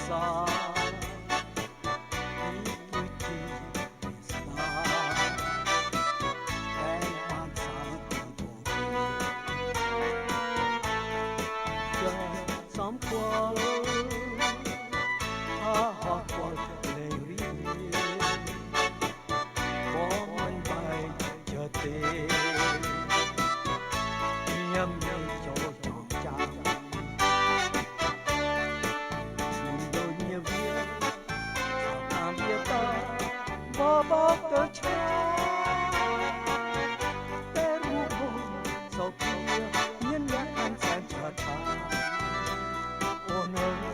xa đi tôi tìm xa em mang xa từ bộ cho xóm qua ha ha qua lệ ri bỏ mình bay chờ tê nhâm nhâm cho chọn chàng dunia via am via ta baba tơ cha teruho sau kia nhân nhãn an san cha cha honor